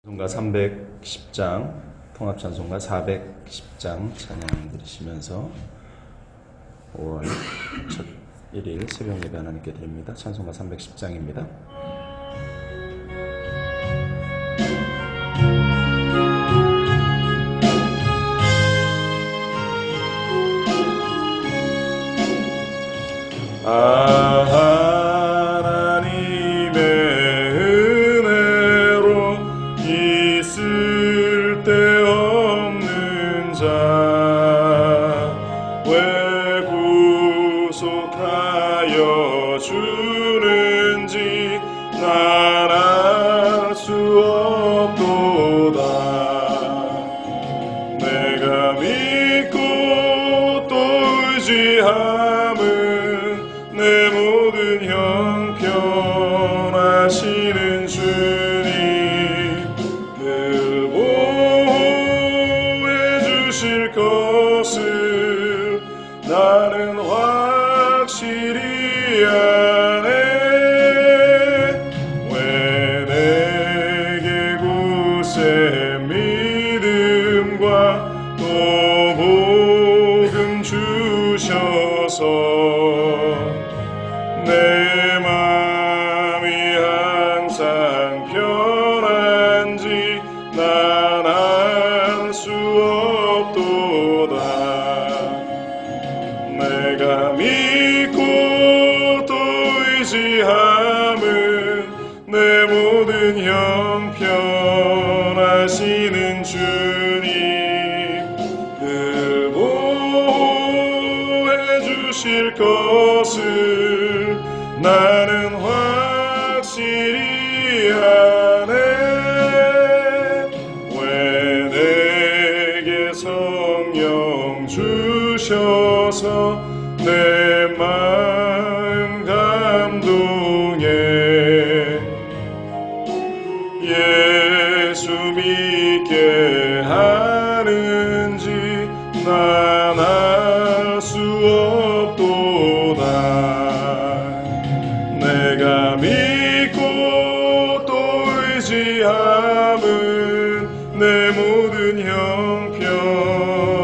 찬송가 310장, 통합찬송가 410장 찬양 드리시면서 5월 첫 1일 새벽 예배 하나님께 드립니다. 찬송가 310장입니다. 하나님의 은혜로 있을 데 없는 자 왜 구속하여 주는지 난 알 수 없도다. 내가 믿고 또 의지함은 내 모든 형편하시는 주님 늘 보호해 주실 것을 나는 확실히 아네. 왜 내게 굳센 믿음과 또 복음 주셔서 내 마음이 항상 편한지 난 알 수 없도다. 내가 믿고 또 의지함은 내 모든 형편하시는 주님 늘 보호해 주실 것을 나는 확실히 아네. 왜 내게 성령 주셔서 내 마음 감동해. 예수 믿게 하는지 난 알 수 없도다. 내가 믿고 또 의지함은 내 모든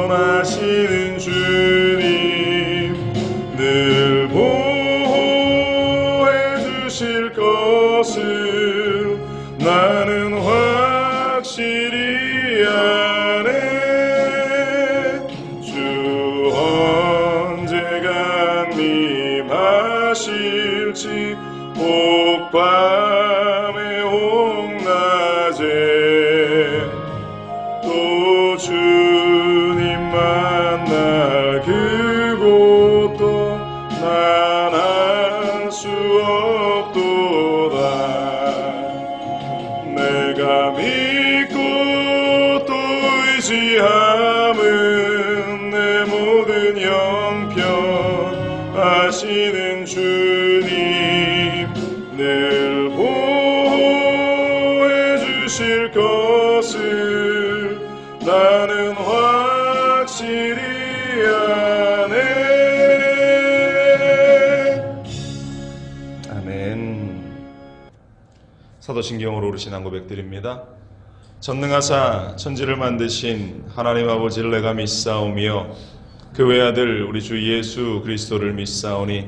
형편하시는 주님 늘 보호해 주실 것을 나는 확실히 아네. 주 언제 강림하실지 혹밤에 혹낮에 또 주님 만날 그곳도 난 알 수 없도다. 내가 믿고 또 의지함은 내 모든 형편하시는 주님 늘 보호해 주실 것을 나는 확실히 아네. 아멘. 사도신경으로 오르신 한 고백 드립니다. 전능하사 천지를 만드신 하나님 아버지를 내가 믿사오며 그 외아들 우리 주 예수 그리스도를 믿사오니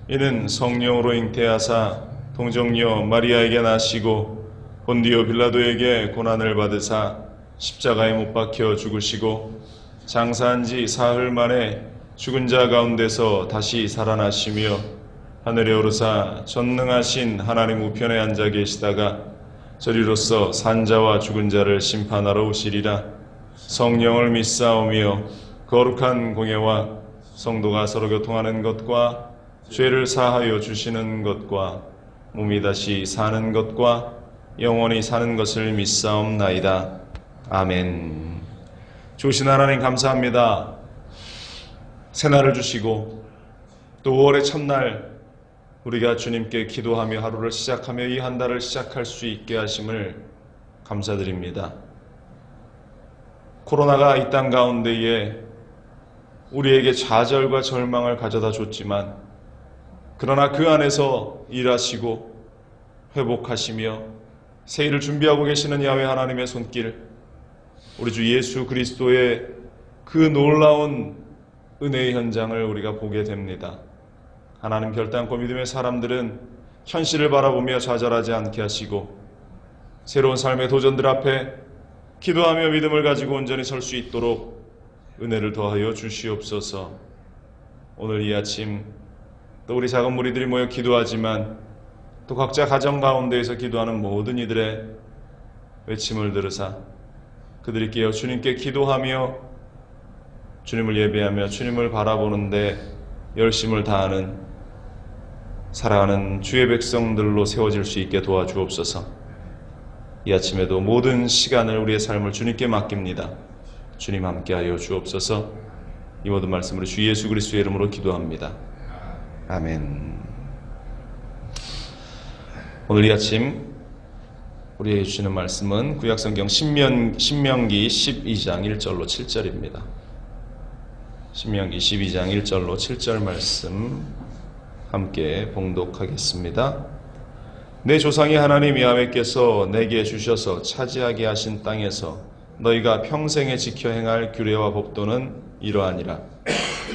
이는 성령으로 잉태하사 동정녀 마리아에게 나시고 본디오 빌라도에게 고난을 받으사 십자가에 못 박혀 죽으시고 장사한 지 사흘 만에 죽은 자 가운데서 다시 살아나시며 하늘에 오르사 전능하신 하나님 우편에 앉아 계시다가 저리로서 산자와 죽은 자를 심판하러 오시리라. 성령을 믿사오며 거룩한 공예와 성도가 서로 교통하는 것과 죄를 사하여 주시는 것과 몸이 다시 사는 것과 영원히 사는 것을 믿사옵나이다. 아멘. 주신 하나님 감사합니다. 새날을 주시고 또 5월의 첫날 우리가 주님께 기도하며 하루를 시작하며 이 한 달을 시작할 수 있게 하심을 감사드립니다. 코로나가 이 땅 가운데에 우리에게 좌절과 절망을 가져다 줬지만 그러나 그 안에서 일하시고 회복하시며 새 일을 준비하고 계시는 야훼 하나님의 손길, 우리 주 예수 그리스도의 그 놀라운 은혜의 현장을 우리가 보게 됩니다. 하나님 결단코 믿음의 사람들은 현실을 바라보며 좌절하지 않게 하시고 새로운 삶의 도전들 앞에 기도하며 믿음을 가지고 온전히 설 수 있도록 은혜를 더하여 주시옵소서. 오늘 이 아침 또 우리 작은 무리들이 모여 기도하지만 또 각자 가정 가운데에서 기도하는 모든 이들의 외침을 들으사 그들이 깨어 주님께 기도하며 주님을 예배하며 주님을 바라보는데 열심을 다하는 살아가는 주의 백성들로 세워질 수 있게 도와주옵소서. 이 아침에도 모든 시간을 우리의 삶을 주님께 맡깁니다. 주님 함께하여 주옵소서. 이 모든 말씀으로 주 예수 그리스도의 이름으로 기도합니다. 아멘. 오늘 이 아침 우리에게 주시는 말씀은 구약성경 신명기 12장 1절로 7절입니다. 신명기 12장 1절로 7절 말씀 함께 봉독하겠습니다. 내 조상의 하나님 야훼께서 내게 주셔서 차지하게 하신 땅에서 너희가 평생에 지켜 행할 규례와 법도는 이러하니라.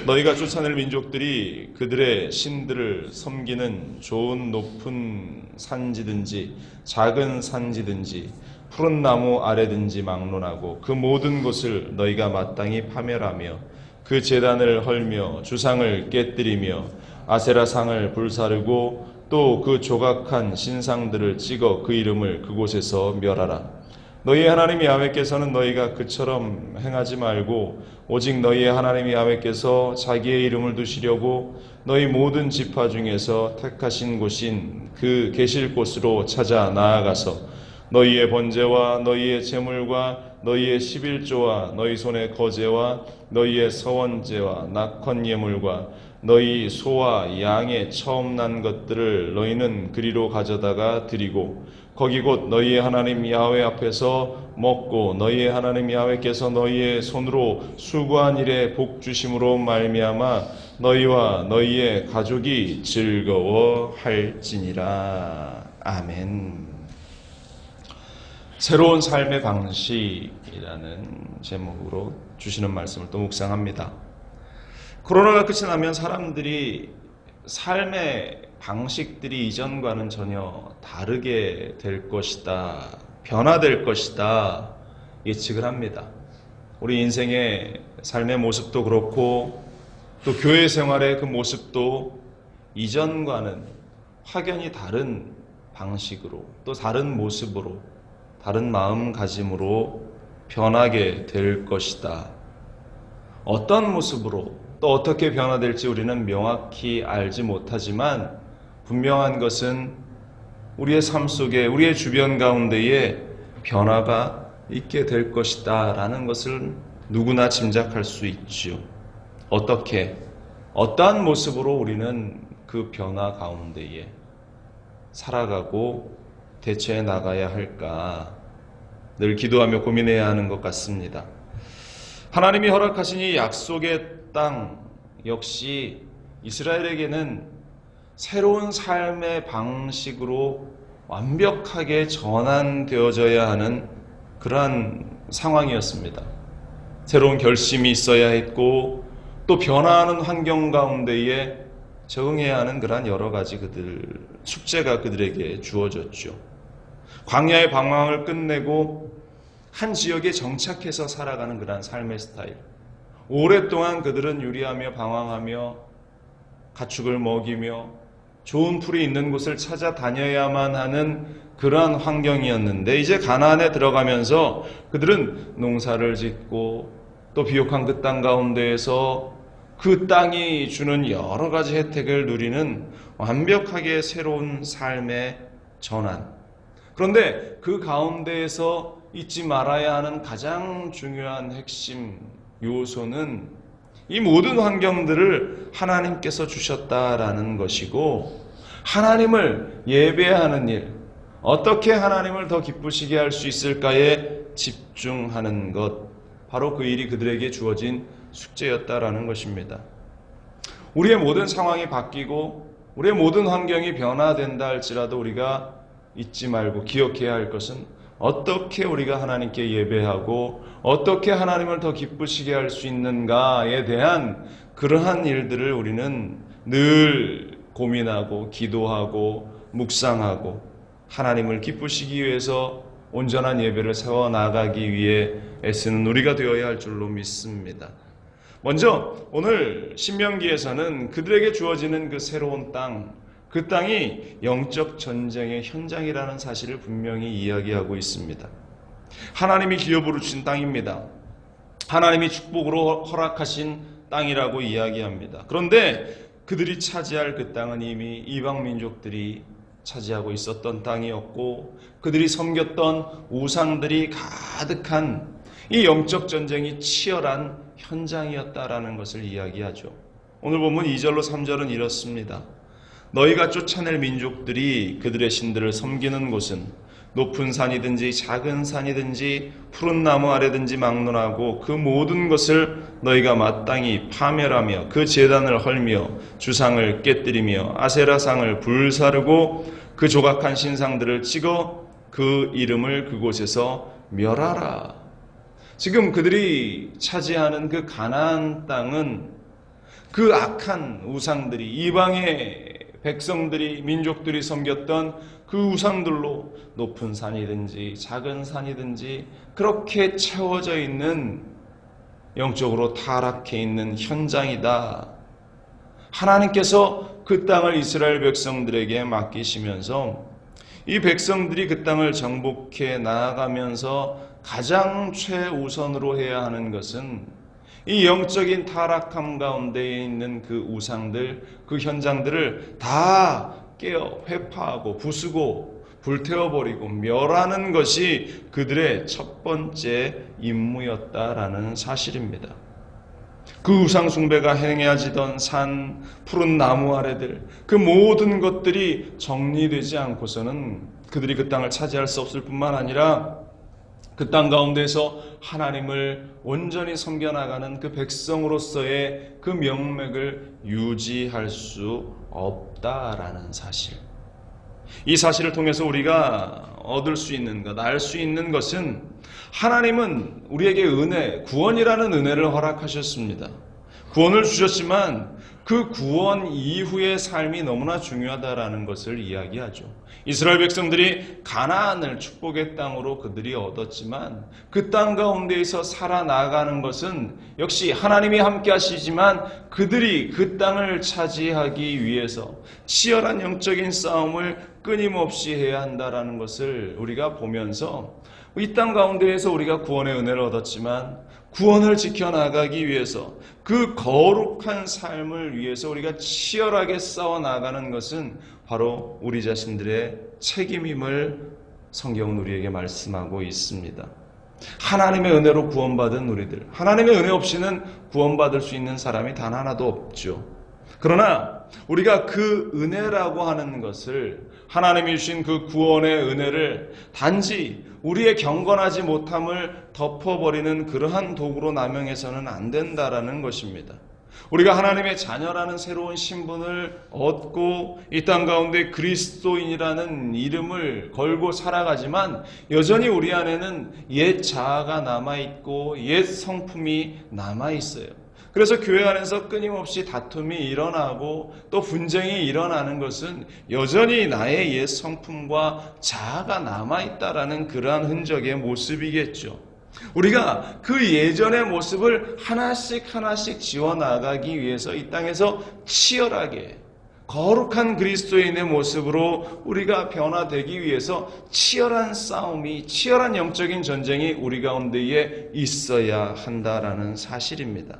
너희가 쫓아낼 민족들이 그들의 신들을 섬기는 좋은 높은 산지든지 작은 산지든지 푸른 나무 아래든지 막론하고 그 모든 곳을 너희가 마땅히 파멸하며 그 제단을 헐며 주상을 깨뜨리며 아세라상을 불사르고 또 그 조각한 신상들을 찍어 그 이름을 그곳에서 멸하라. 너희의 하나님 야훼께서는 너희가 그처럼 행하지 말고 오직 너희의 하나님 야훼께서 자기의 이름을 두시려고 너희 모든 지파 중에서 택하신 곳인 그 계실 곳으로 찾아 나아가서 너희의 번제와 너희의 제물과 너희의 11조와 너희 손의 거제와 너희의 서원제와 낙헌 예물과 너희 소와 양의 처음 난 것들을 너희는 그리로 가져다가 드리고 거기 곧 너희의 하나님 야훼 앞에서 먹고 너희의 하나님 야훼께서 너희의 손으로 수고한 일에 복 주심으로 말미암아 너희와 너희의 가족이 즐거워할지니라. 아멘. 새로운 삶의 방식이라는 제목으로 주시는 말씀을 또 묵상합니다. 코로나가 끝이 나면 사람들이 삶의 방식들이 이전과는 전혀 다르게 될 것이다, 변화될 것이다 예측을 합니다. 우리 인생의 삶의 모습도 그렇고 또 교회 생활의 그 모습도 이전과는 확연히 다른 방식으로 또 다른 모습으로 다른 마음가짐으로 변하게 될 것이다. 어떤 모습으로 또 어떻게 변화될지 우리는 명확히 알지 못하지만 분명한 것은 우리의 삶 속에 우리의 주변 가운데에 변화가 있게 될 것이다 라는 것을 누구나 짐작할 수 있죠. 어떻게 어떠한 모습으로 우리는 그 변화 가운데에 살아가고 대처해 나가야 할까 늘 기도하며 고민해야 하는 것 같습니다. 하나님이 허락하신 이 약속의 땅 역시 이스라엘에게는 새로운 삶의 방식으로 완벽하게 전환되어져야 하는 그러한 상황이었습니다. 새로운 결심이 있어야 했고 또 변화하는 환경 가운데에 적응해야 하는 그러한 여러 가지 숙제가 그들에게 주어졌죠. 광야의 방황을 끝내고 한 지역에 정착해서 살아가는 그러한 삶의 스타일. 오랫동안 그들은 유리하며 방황하며 가축을 먹이며 좋은 풀이 있는 곳을 찾아다녀야만 하는 그러한 환경이었는데 이제 가나안에 들어가면서 그들은 농사를 짓고 또 비옥한 그 땅 가운데에서 그 땅이 주는 여러 가지 혜택을 누리는 완벽하게 새로운 삶의 전환. 그런데 그 가운데에서 잊지 말아야 하는 가장 중요한 핵심 요소는 이 모든 환경들을 하나님께서 주셨다라는 것이고 하나님을 예배하는 일, 어떻게 하나님을 더 기쁘시게 할 수 있을까에 집중하는 것, 바로 그 일이 그들에게 주어진 숙제였다라는 것입니다. 우리의 모든 상황이 바뀌고 우리의 모든 환경이 변화된다 할지라도 우리가 잊지 말고 기억해야 할 것은 어떻게 우리가 하나님께 예배하고 어떻게 하나님을 더 기쁘시게 할 수 있는가에 대한 그러한 일들을 우리는 늘 고민하고 기도하고 묵상하고 하나님을 기쁘시기 위해서 온전한 예배를 세워나가기 위해 애쓰는 우리가 되어야 할 줄로 믿습니다. 먼저 오늘 신명기에서는 그들에게 주어지는 그 새로운 땅, 그 땅이 영적 전쟁의 현장이라는 사실을 분명히 이야기하고 있습니다. 하나님이 기업으로 주신 땅입니다. 하나님이 축복으로 허락하신 땅이라고 이야기합니다. 그런데 그들이 차지할 그 땅은 이미 이방 민족들이 차지하고 있었던 땅이었고 그들이 섬겼던 우상들이 가득한 이 영적 전쟁이 치열한 현장이었다라는 것을 이야기하죠. 오늘 보면 2절로 3절은 이렇습니다. 너희가 쫓아낼 민족들이 그들의 신들을 섬기는 곳은 높은 산이든지 작은 산이든지 푸른 나무 아래든지 막론하고 그 모든 것을 너희가 마땅히 파멸하며 그 제단을 헐며 주상을 깨뜨리며 아세라상을 불사르고 그 조각한 신상들을 찍어 그 이름을 그곳에서 멸하라. 지금 그들이 차지하는 그 가나안 땅은 그 악한 우상들이 이방의 백성들이 민족들이 섬겼던 그 우상들로 높은 산이든지 작은 산이든지 그렇게 채워져 있는 영적으로 타락해 있는 현장이다. 하나님께서 그 땅을 이스라엘 백성들에게 맡기시면서 이 백성들이 그 땅을 정복해 나아가면서 가장 최우선으로 해야 하는 것은 이 영적인 타락함 가운데에 있는 그 우상들, 그 현장들을 다 깨어 회파하고 부수고 불태워버리고 멸하는 것이 그들의 첫 번째 임무였다라는 사실입니다. 그 우상 숭배가 행해지던 산, 푸른 나무 아래들, 그 모든 것들이 정리되지 않고서는 그들이 그 땅을 차지할 수 없을 뿐만 아니라 그 땅 가운데서 하나님을 온전히 섬겨나가는 그 백성으로서의 그 명맥을 유지할 수 없다라는 사실. 이 사실을 통해서 우리가 얻을 수 있는 것, 알 수 있는 것은 하나님은 우리에게 은혜, 구원이라는 은혜를 허락하셨습니다. 구원을 주셨지만 그 구원 이후의 삶이 너무나 중요하다라는 것을 이야기하죠. 이스라엘 백성들이 가나안을 축복의 땅으로 그들이 얻었지만 그 땅 가운데에서 살아나가는 것은 역시 하나님이 함께 하시지만 그들이 그 땅을 차지하기 위해서 치열한 영적인 싸움을 끊임없이 해야 한다라는 것을 우리가 보면서 이 땅 가운데에서 우리가 구원의 은혜를 얻었지만 구원을 지켜나가기 위해서 그 거룩한 삶을 위해서 우리가 치열하게 싸워나가는 것은 바로 우리 자신들의 책임임을 성경은 우리에게 말씀하고 있습니다. 하나님의 은혜로 구원받은 우리들, 하나님의 은혜 없이는 구원받을 수 있는 사람이 단 하나도 없죠. 그러나 우리가 그 은혜라고 하는 것을 하나님이 주신 그 구원의 은혜를 단지 우리의 경건하지 못함을 덮어버리는 그러한 도구로 남용해서는 안 된다라는 것입니다. 우리가 하나님의 자녀라는 새로운 신분을 얻고 이 땅 가운데 그리스도인이라는 이름을 걸고 살아가지만 여전히 우리 안에는 옛 자아가 남아있고 옛 성품이 남아있어요. 그래서 교회 안에서 끊임없이 다툼이 일어나고 또 분쟁이 일어나는 것은 여전히 나의 옛 성품과 자아가 남아있다라는 그러한 흔적의 모습이겠죠. 우리가 그 예전의 모습을 하나씩 하나씩 지워나가기 위해서 이 땅에서 치열하게 거룩한 그리스도인의 모습으로 우리가 변화되기 위해서 치열한 싸움이, 치열한 영적인 전쟁이 우리 가운데에 있어야 한다라는 사실입니다.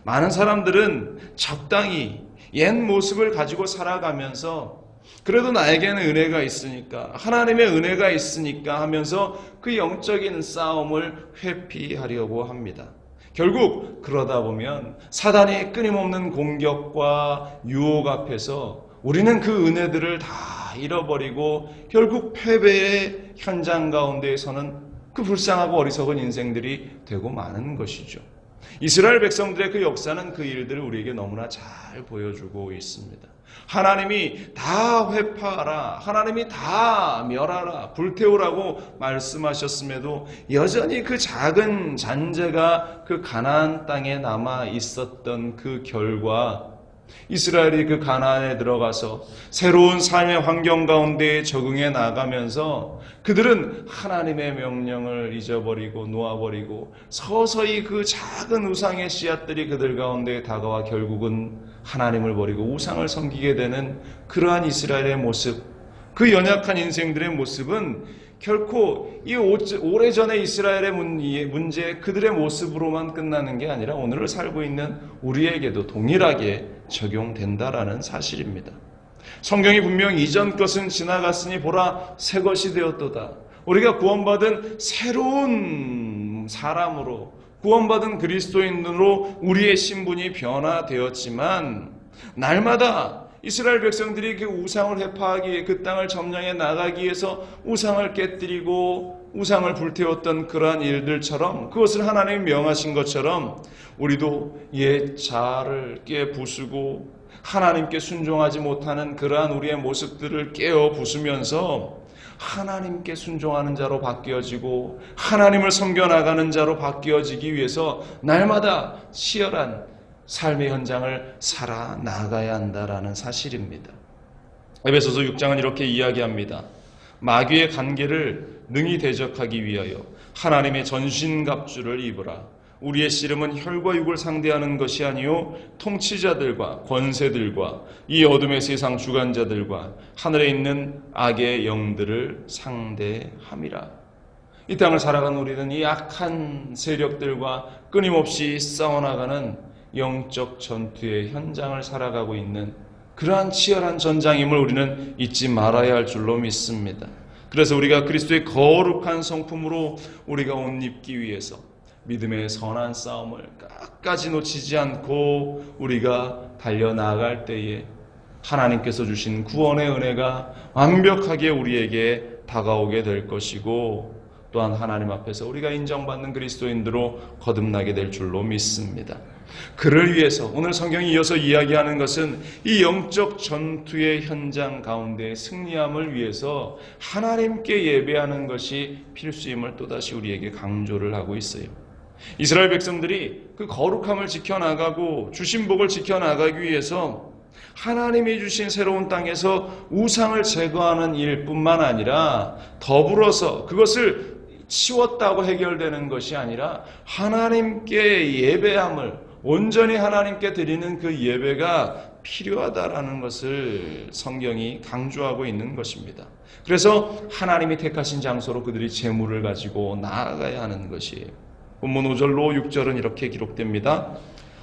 많은 사람들은 적당히 옛 모습을 가지고 살아가면서 그래도 나에게는 은혜가 있으니까, 하나님의 은혜가 있으니까 하면서 그 영적인 싸움을 회피하려고 합니다. 결국 그러다 보면 사단의 끊임없는 공격과 유혹 앞에서 우리는 그 은혜들을 다 잃어버리고 결국 패배의 현장 가운데에서는 그 불쌍하고 어리석은 인생들이 되고 마는 것이죠. 이스라엘 백성들의 그 역사는 그 일들을 우리에게 너무나 잘 보여주고 있습니다. 하나님이 다 회파하라, 하나님이 다 멸하라, 불태우라고 말씀하셨음에도 여전히 그 작은 잔재가 그 가나안 땅에 남아 있었던 그 결과, 이스라엘이 그 가나안에 들어가서 새로운 삶의 환경 가운데 적응해 나가면서 그들은 하나님의 명령을 잊어버리고 놓아버리고 서서히 그 작은 우상의 씨앗들이 그들 가운데 다가와 결국은 하나님을 버리고 우상을 섬기게 되는 그러한 이스라엘의 모습, 그 연약한 인생들의 모습은 결코 이 오래전에 이스라엘의 문제, 그들의 모습으로만 끝나는 게 아니라 오늘을 살고 있는 우리에게도 동일하게 적용된다라는 사실입니다. 성경이 분명 이전 것은 지나갔으니 보라 새 것이 되었도다. 우리가 구원받은 새로운 사람으로, 구원받은 그리스도인으로 우리의 신분이 변화되었지만 날마다 이스라엘 백성들이 그 우상을 회파하기 위해 그 땅을 점령해 나가기 위해서 우상을 깨뜨리고 우상을 불태웠던 그러한 일들처럼, 그것을 하나님이 명하신 것처럼 우리도 옛 자아를 깨부수고 하나님께 순종하지 못하는 그러한 우리의 모습들을 깨어 부수면서 하나님께 순종하는 자로 바뀌어지고 하나님을 섬겨나가는 자로 바뀌어지기 위해서 날마다 치열한 삶의 현장을 살아나가야 한다라는 사실입니다. 에베소서 6장은 이렇게 이야기합니다. 마귀의 관계를 능히 대적하기 위하여 하나님의 전신갑주를 입으라. 우리의 씨름은 혈과 육을 상대하는 것이 아니요 통치자들과 권세들과 이 어둠의 세상 주관자들과 하늘에 있는 악의 영들을 상대함이라. 이 땅을 살아가는 우리는 이 악한 세력들과 끊임없이 싸워나가는 영적 전투의 현장을 살아가고 있는 그러한 치열한 전장임을 우리는 잊지 말아야 할 줄로 믿습니다. 그래서 우리가 그리스도의 거룩한 성품으로 우리가 옷 입기 위해서 믿음의 선한 싸움을 끝까지 놓치지 않고 우리가 달려나갈 때에 하나님께서 주신 구원의 은혜가 완벽하게 우리에게 다가오게 될 것이고, 또한 하나님 앞에서 우리가 인정받는 그리스도인들로 거듭나게 될 줄로 믿습니다. 그를 위해서 오늘 성경이 이어서 이야기하는 것은 이 영적 전투의 현장 가운데 승리함을 위해서 하나님께 예배하는 것이 필수임을 또다시 우리에게 강조를 하고 있어요. 이스라엘 백성들이 그 거룩함을 지켜나가고 주신 복을 지켜나가기 위해서 하나님이 주신 새로운 땅에서 우상을 제거하는 일뿐만 아니라 더불어서 그것을 치웠다고 해결되는 것이 아니라 하나님께 예배함을, 온전히 하나님께 드리는 그 예배가 필요하다라는 것을 성경이 강조하고 있는 것입니다. 그래서 하나님이 택하신 장소로 그들이 제물을 가지고 나아가야 하는 것이에요. 본문 5절로 6절은 이렇게 기록됩니다.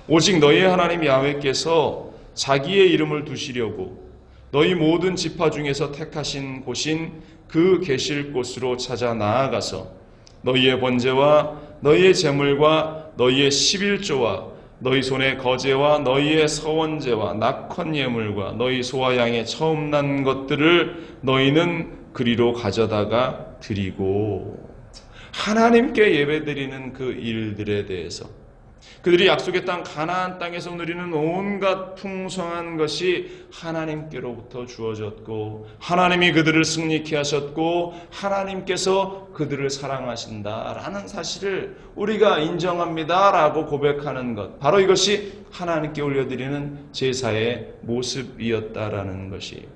오직 너희의 하나님 야훼께서 자기의 이름을 두시려고 너희 모든 지파 중에서 택하신 곳인 그 계실 곳으로 찾아 나아가서 너희의 번제와 너희의 제물과 너희의 11조와 너희 손의 거제와 너희의 서원제와 낙헌 예물과 너희 소와 양의 처음 난 것들을 너희는 그리로 가져다가 드리고, 하나님께 예배드리는 그 일들에 대해서 그들이 약속의 땅 가나안 땅에서 누리는 온갖 풍성한 것이 하나님께로부터 주어졌고 하나님이 그들을 승리케 하셨고 하나님께서 그들을 사랑하신다라는 사실을 우리가 인정합니다라고 고백하는 것, 바로 이것이 하나님께 올려드리는 제사의 모습이었다라는 것이에요.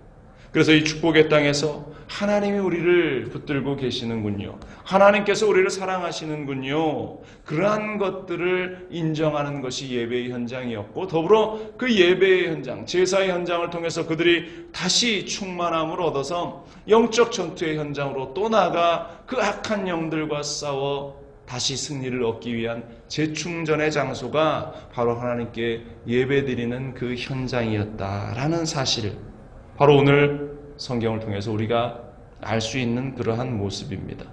그래서 이 축복의 땅에서 하나님이 우리를 붙들고 계시는군요. 하나님께서 우리를 사랑하시는군요. 그러한 것들을 인정하는 것이 예배의 현장이었고, 더불어 그 예배의 현장, 제사의 현장을 통해서 그들이 다시 충만함을 얻어서 영적 전투의 현장으로 또 나가 그 악한 영들과 싸워 다시 승리를 얻기 위한 재충전의 장소가 바로 하나님께 예배드리는 그 현장이었다라는 사실을 바로 오늘 성경을 통해서 우리가 알 수 있는 그러한 모습입니다.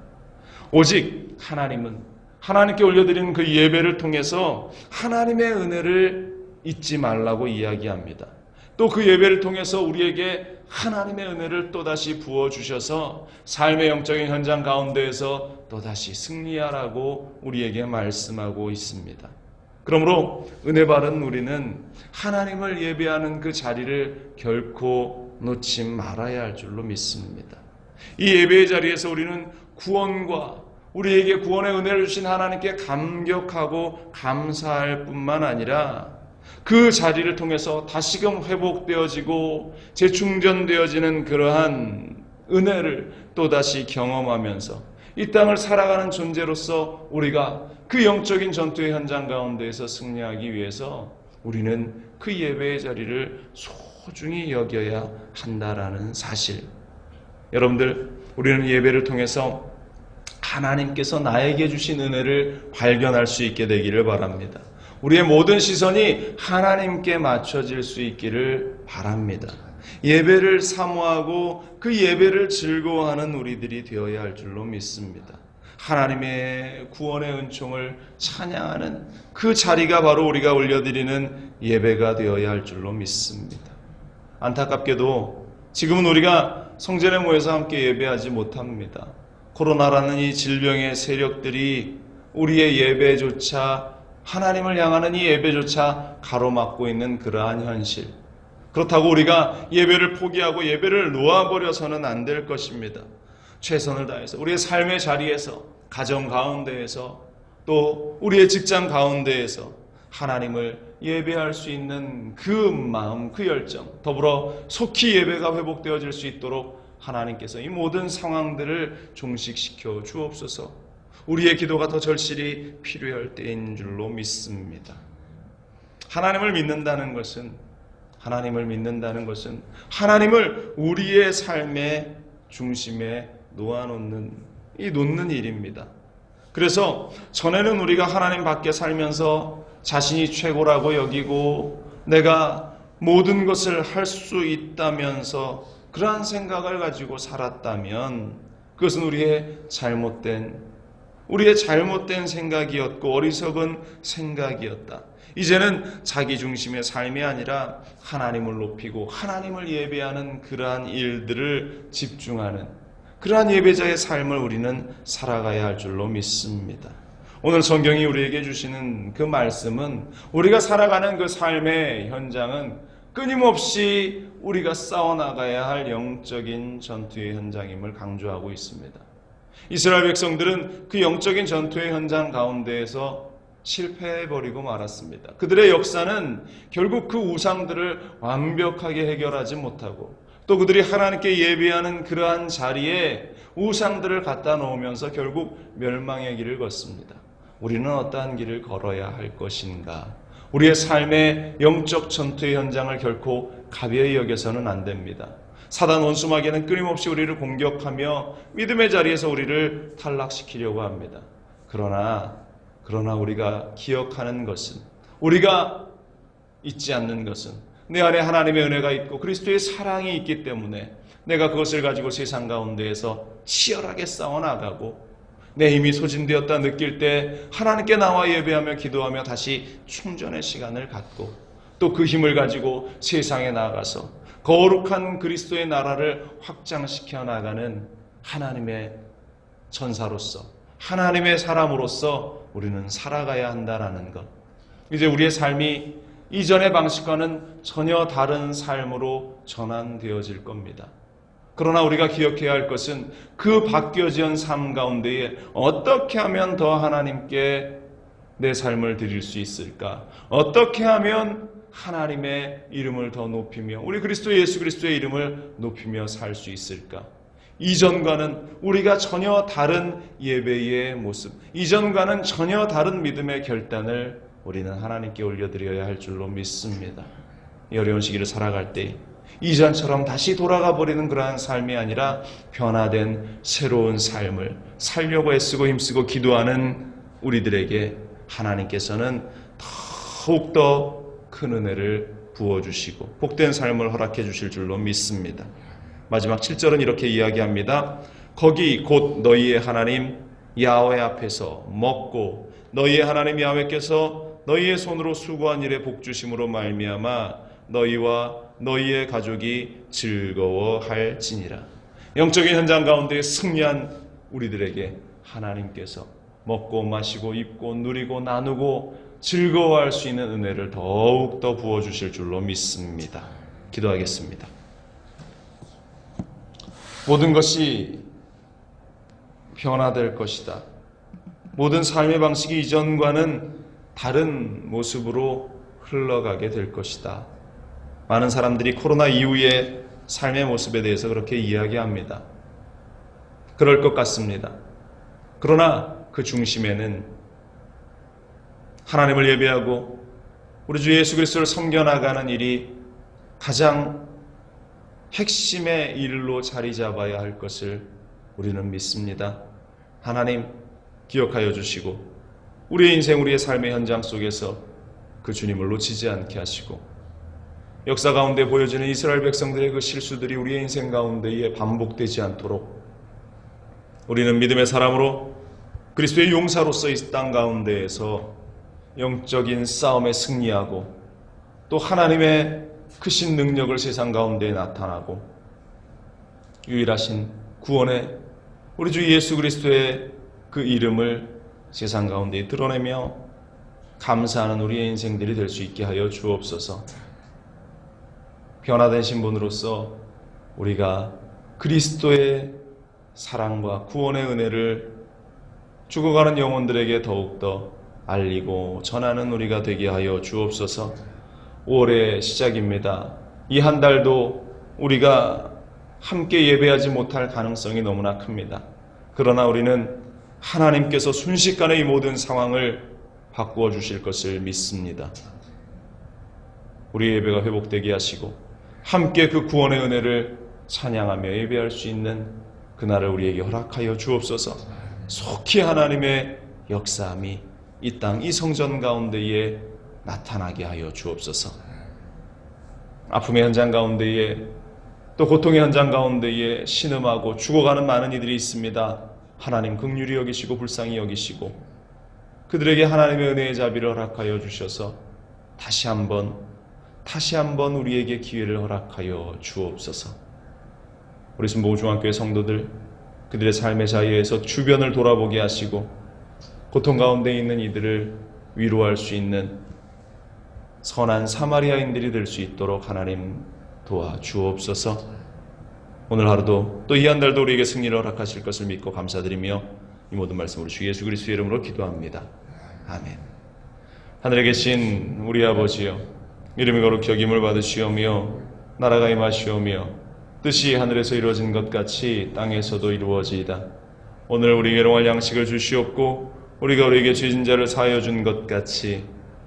오직 하나님은 하나님께 올려드리는 그 예배를 통해서 하나님의 은혜를 잊지 말라고 이야기합니다. 또 그 예배를 통해서 우리에게 하나님의 은혜를 또다시 부어주셔서 삶의 영적인 현장 가운데에서 또다시 승리하라고 우리에게 말씀하고 있습니다. 그러므로 은혜 받은 우리는 하나님을 예배하는 그 자리를 결코 놓지 말아야 할 줄로 믿습니다. 이 예배의 자리에서 우리는 구원과 우리에게 구원의 은혜를 주신 하나님께 감격하고 감사할 뿐만 아니라 그 자리를 통해서 다시금 회복되어지고 재충전되어지는 그러한 은혜를 또다시 경험하면서 이 땅을 살아가는 존재로서 우리가 그 영적인 전투의 현장 가운데에서 승리하기 위해서 우리는 그 예배의 자리를 소중히 여겨야 한다라는 사실. 여러분들, 우리는 예배를 통해서 하나님께서 나에게 주신 은혜를 발견할 수 있게 되기를 바랍니다. 우리의 모든 시선이 하나님께 맞춰질 수 있기를 바랍니다. 예배를 사모하고 그 예배를 즐거워하는 우리들이 되어야 할 줄로 믿습니다. 하나님의 구원의 은총을 찬양하는 그 자리가 바로 우리가 올려드리는 예배가 되어야 할 줄로 믿습니다. 안타깝게도 지금은 우리가 성전에 모여서 함께 예배하지 못합니다. 코로나라는 이 질병의 세력들이 우리의 예배조차, 하나님을 향하는 이 예배조차 가로막고 있는 그러한 현실. 그렇다고 우리가 예배를 포기하고 예배를 놓아버려서는 안 될 것입니다. 최선을 다해서 우리의 삶의 자리에서, 가정 가운데에서, 또 우리의 직장 가운데에서 하나님을 예배할 수 있는 그 마음, 그 열정, 더불어 속히 예배가 회복되어질 수 있도록 하나님께서 이 모든 상황들을 종식시켜 주옵소서. 우리의 기도가 더 절실히 필요할 때인 줄로 믿습니다. 하나님을 믿는다는 것은 하나님을 우리의 삶의 중심에 놓는 일입니다. 그래서 전에는 우리가 하나님 밖에 살면서 자신이 최고라고 여기고 내가 모든 것을 할 수 있다면서 그러한 생각을 가지고 살았다면 그것은 우리의 잘못된 생각이었고 어리석은 생각이었다. 이제는 자기 중심의 삶이 아니라 하나님을 높이고 하나님을 예배하는 그러한 일들을 집중하는 그러한 예배자의 삶을 우리는 살아가야 할 줄로 믿습니다. 오늘 성경이 우리에게 주시는 그 말씀은 우리가 살아가는 그 삶의 현장은 끊임없이 우리가 싸워나가야 할 영적인 전투의 현장임을 강조하고 있습니다. 이스라엘 백성들은 그 영적인 전투의 현장 가운데에서 실패해버리고 말았습니다. 그들의 역사는 결국 그 우상들을 완벽하게 해결하지 못하고 또 그들이 하나님께 예배하는 그러한 자리에 우상들을 갖다 놓으면서 결국 멸망의 길을 걷습니다. 우리는 어떠한 길을 걸어야 할 것인가? 우리의 삶의 영적 전투의 현장을 결코 가벼이 여겨서는 안 됩니다. 사단 원수마귀는 끊임없이 우리를 공격하며 믿음의 자리에서 우리를 탈락시키려고 합니다. 그러나 우리가 기억하는 것은, 우리가 잊지 않는 것은 내 안에 하나님의 은혜가 있고 그리스도의 사랑이 있기 때문에 내가 그것을 가지고 세상 가운데에서 치열하게 싸워나가고 내 힘이 소진되었다 느낄 때 하나님께 나와 예배하며 기도하며 다시 충전의 시간을 갖고 또 그 힘을 가지고 세상에 나아가서 거룩한 그리스도의 나라를 확장시켜 나가는 하나님의 천사로서 하나님의 사람으로서 우리는 살아가야 한다는 것. 이제 우리의 삶이 이전의 방식과는 전혀 다른 삶으로 전환되어질 겁니다. 그러나 우리가 기억해야 할 것은 그 바뀌어진 삶 가운데에 어떻게 하면 더 하나님께 내 삶을 드릴 수 있을까? 어떻게 하면 하나님의 이름을 더 높이며 우리 예수 그리스도의 이름을 높이며 살 수 있을까? 이전과는 우리가 전혀 다른 예배의 모습, 이전과는 전혀 다른 믿음의 결단을 우리는 하나님께 올려드려야 할 줄로 믿습니다. 이 어려운 시기를 살아갈 때 이전처럼 다시 돌아가 버리는 그러한 삶이 아니라 변화된 새로운 삶을 살려고 애쓰고 힘쓰고 기도하는 우리들에게 하나님께서는 더욱더 큰 은혜를 부어주시고 복된 삶을 허락해 주실 줄로 믿습니다. 마지막 7절은 이렇게 이야기합니다. 거기 곧 너희의 하나님 야훼 앞에서 먹고 너희의 하나님 야훼께서 너희의 손으로 수고한 일에 복주심으로 말미암아 너희와 너희의 가족이 즐거워할지니라. 영적인 현장 가운데 승리한 우리들에게 하나님께서 먹고 마시고 입고 누리고 나누고 즐거워할 수 있는 은혜를 더욱더 부어주실 줄로 믿습니다. 기도하겠습니다. 모든 것이 변화될 것이다. 모든 삶의 방식이 이전과는 다른 모습으로 흘러가게 될 것이다. 많은 사람들이 코로나 이후의 삶의 모습에 대해서 그렇게 이야기합니다. 그럴 것 같습니다. 그러나 그 중심에는 하나님을 예배하고 우리 주 예수 그리스도를 섬겨나가는 일이 가장 핵심의 일로 자리 잡아야 할 것을 우리는 믿습니다. 하나님 기억하여 주시고 우리의 인생, 우리의 삶의 현장 속에서 그 주님을 놓치지 않게 하시고 역사 가운데 보여지는 이스라엘 백성들의 그 실수들이 우리의 인생 가운데에 반복되지 않도록 우리는 믿음의 사람으로 그리스도의 용사로서 이 땅 가운데에서 영적인 싸움에 승리하고 또 하나님의 크신 능력을 세상 가운데에 나타나고 유일하신 구원의 우리 주 예수 그리스도의 그 이름을 세상 가운데에 드러내며 감사하는 우리의 인생들이 될 수 있게 하여 주옵소서. 변화된 신분으로서 우리가 그리스도의 사랑과 구원의 은혜를 죽어가는 영혼들에게 더욱더 알리고 전하는 우리가 되게 하여 주옵소서. 5월의 시작입니다. 이 한 달도 우리가 함께 예배하지 못할 가능성이 너무나 큽니다. 그러나 우리는 하나님께서 순식간에 이 모든 상황을 바꾸어 주실 것을 믿습니다. 우리의 예배가 회복되게 하시고 함께 그 구원의 은혜를 찬양하며 예배할 수 있는 그날을 우리에게 허락하여 주옵소서. 속히 하나님의 역사함이 이 땅, 이 성전 가운데에 나타나게 하여 주옵소서. 아픔의 현장 가운데에 또 고통의 현장 가운데에 신음하고 죽어가는 많은 이들이 있습니다. 하나님 긍휼히 여기시고 불쌍히 여기시고 그들에게 하나님의 은혜의 자비를 허락하여 주셔서 다시 한번 우리에게 기회를 허락하여 주옵소서. 우리 순복음중앙교회 성도들 그들의 삶의 자리에서 주변을 돌아보게 하시고 고통 가운데 있는 이들을 위로할 수 있는 선한 사마리아인들이 될 수 있도록 하나님 도와주옵소서. 오늘 하루도 또 이 한 달도 우리에게 승리를 허락하실 것을 믿고 감사드리며 이 모든 말씀으로 주 예수 그리스도의 이름으로 기도합니다. 아멘. 하늘에 계신 우리 아버지여, 이름이 거룩히 여김을 받으시오며 나라가 임하시오며 뜻이 하늘에서 이루어진 것 같이 땅에서도 이루어지이다. 오늘 우리에게 일용할 양식을 주시옵고 우리가 우리에게 죄진 자를 사하여 준 것 같이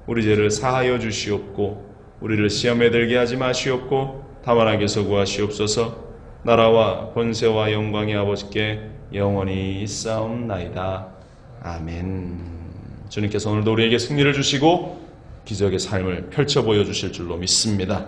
우리 죄를 사하여 주시옵고 우리를 시험에 들게 하지 마시옵고 다만 악에서 구하시옵소서. 나라와 권세와 영광이 아버지께 영원히 있사옵나이다. 아멘. 주님께서 오늘도 우리에게 승리를 주시고 기적의 삶을 펼쳐 보여주실 줄로 믿습니다.